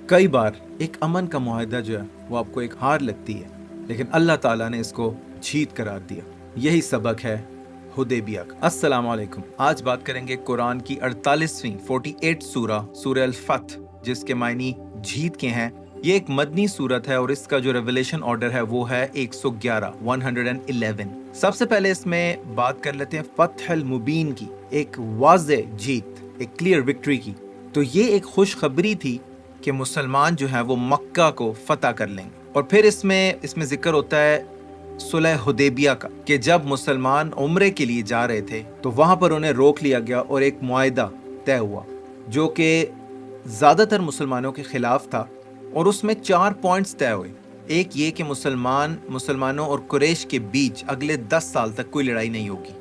کئی بار ایک امن کا معاہدہ جو ہے وہ آپ کو ایک ہار لگتی ہے، لیکن اللہ تعالیٰ نے اس کو جیت قرار دیا۔ یہی سبق ہے حدیبیہ کا۔ السلام علیکم۔ آج بات کریں گے قرآن کی 48 سورہ الفتح، جس کے معنی جیت کے ہیں۔ یہ ایک مدنی سورت ہے اور اس کا جو ریویلیشن آرڈر ہے وہ ہے 111۔ سب سے پہلے اس میں بات کر لیتے ہیں فتح المبین کی، ایک واضح جیت، ایک کلیئر وکٹری کی۔ تو یہ ایک خوشخبری تھی کہ مسلمان جو ہیں وہ مکہ کو فتح کر لیں گے۔ اور پھر اس میں ذکر ہوتا ہے صلح حدیبیہ کا، کہ جب مسلمان عمرے کے لیے جا رہے تھے تو وہاں پر انہیں روک لیا گیا اور ایک معاہدہ طے ہوا جو کہ زیادہ تر مسلمانوں کے خلاف تھا، اور اس میں 4 پوائنٹس طے ہوئے۔ ایک یہ کہ مسلمانوں اور قریش کے بیچ اگلے 10 سال تک کوئی لڑائی نہیں ہوگی،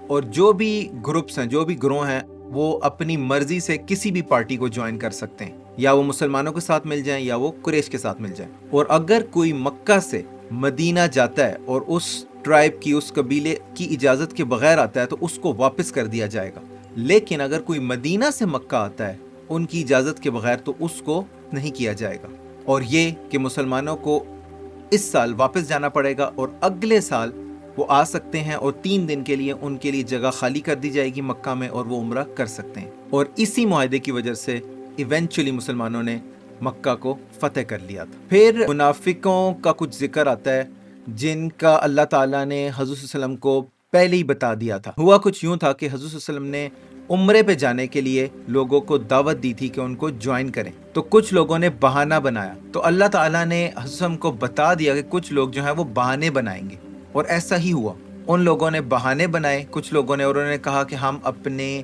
اور جو بھی گروپس ہیں، جو بھی گروہ ہیں، وہ اپنی مرضی سے کسی بھی پارٹی کو جوائن کر سکتے ہیں، یا وہ مسلمانوں کے ساتھ مل جائیں یا وہ قریش کے ساتھ مل جائیں۔ اور اگر کوئی مکہ سے مدینہ جاتا ہے اور اس ٹرائب کی، اس قبیلے کی اجازت کے بغیر آتا ہے تو اس کو واپس کر دیا جائے گا، لیکن اگر کوئی مدینہ سے مکہ آتا ہے ان کی اجازت کے بغیر تو اس کو نہیں کیا جائے گا۔ اور یہ کہ مسلمانوں کو اس سال واپس جانا پڑے گا اور اگلے سال وہ آ سکتے ہیں، اور 3 دن کے لیے ان کے لیے جگہ خالی کر دی جائے گی مکہ میں، اور وہ عمرہ کر سکتے ہیں۔ اور اسی معاہدے کی وجہ سے ایونچولی مسلمانوں نے مکہ کو فتح کر لیا تھا۔ پھر منافقوں کا کچھ ذکر آتا ہے جن کا اللہ تعالیٰ نے حضور صلی اللہ علیہ وسلم کو پہلے ہی بتا دیا تھا۔ ہوا کچھ یوں تھا کہ حضور صلی اللہ علیہ وسلم نے عمرے پہ جانے کے لیے لوگوں کو دعوت دی تھی کہ ان کو جوائن کریں، تو کچھ لوگوں نے بہانہ بنایا، تو اللہ تعالیٰ نے حضور صلی اللہ علیہ وسلم کو بتا دیا کہ کچھ لوگ جو ہیں وہ بہانے بنائیں گے، اور ایسا ہی ہوا۔ ان لوگوں نے بہانے بنائے، کچھ لوگوں نے، اور انہوں نے کہا کہ ہم اپنے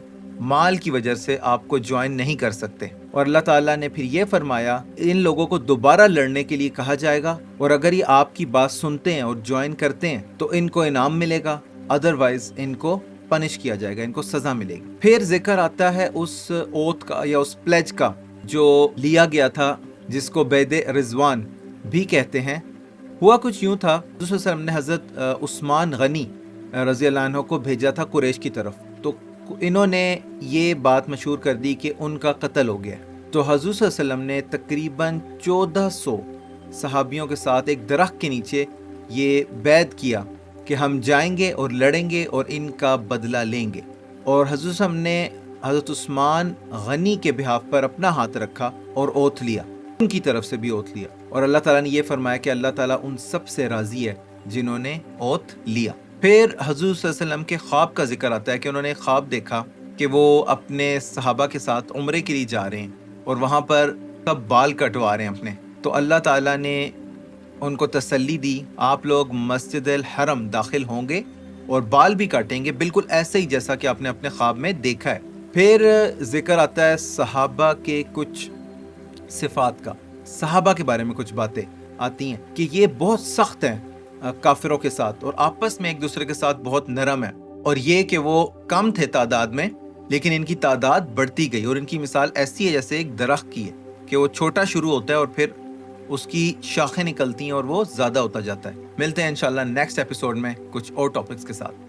مال کی وجہ سے آپ کو جوائن نہیں کر سکتے، اور اللہ تعالیٰ نے پھر یہ فرمایا ان لوگوں کو دوبارہ لڑنے کے لیے کہا جائے گا، اور اگر یہ آپ کی بات سنتے ہیں اور جوائن کرتے ہیں تو ان کو انعام ملے گا، ادروائز ان کو پنش کیا جائے گا، ان کو سزا ملے گی۔ پھر ذکر آتا ہے اس اوتھ کا یا اس پلیج کا جو لیا گیا تھا، جس کو بیعت رضوان بھی کہتے ہیں۔ ہوا کچھ یوں تھا، حضور صلی اللہ علیہ وسلم نے حضرت عثمان غنی رضی اللہ عنہ کو بھیجا تھا قریش کی طرف، تو انہوں نے یہ بات مشہور کر دی کہ ان کا قتل ہو گیا، تو حضور صلی اللہ علیہ وسلم نے تقریباً 1400 صحابیوں کے ساتھ ایک درخت کے نیچے یہ بیعت کیا کہ ہم جائیں گے اور لڑیں گے اور ان کا بدلہ لیں گے۔ اور حضور صلی اللہ علیہ وسلم نے حضرت عثمان غنی کے بہاف پر اپنا ہاتھ رکھا اور اوتھ لیا، ان کی طرف سے بھی اوتھ لیا، اور اللہ تعالیٰ نے یہ فرمایا کہ اللہ تعالیٰ ان سب سے راضی ہے جنہوں نے اوتھ لیا۔ پھر حضور صلی اللہ علیہ وسلم کے خواب کا ذکر آتا ہے کہ انہوں نے خواب دیکھا کہ وہ اپنے صحابہ کے ساتھ عمرے کے لیے جا رہے ہیں اور وہاں پر سب بال کٹوا رہے ہیں اپنے، تو اللہ تعالیٰ نے ان کو تسلی دی، آپ لوگ مسجد الحرم داخل ہوں گے اور بال بھی کاٹیں گے، بالکل ایسے ہی جیسا کہ آپ نے اپنے خواب میں دیکھا ہے۔ پھر ذکر آتا ہے صحابہ کے کچھ صفات کا، صحابہ کے بارے میں کچھ باتیں آتی ہیں کہ یہ بہت سخت ہیں کافروں کے ساتھ، اور آپس میں ایک دوسرے کے ساتھ بہت نرم ہیں، اور یہ کہ وہ کم تھے تعداد میں لیکن ان کی تعداد بڑھتی گئی، اور ان کی مثال ایسی ہے جیسے ایک درخت کی ہے کہ وہ چھوٹا شروع ہوتا ہے اور پھر اس کی شاخیں نکلتی ہیں اور وہ زیادہ ہوتا جاتا ہے۔ ملتے ہیں انشاءاللہ نیکسٹ ایپیسوڈ میں کچھ اور ٹاپکس کے ساتھ۔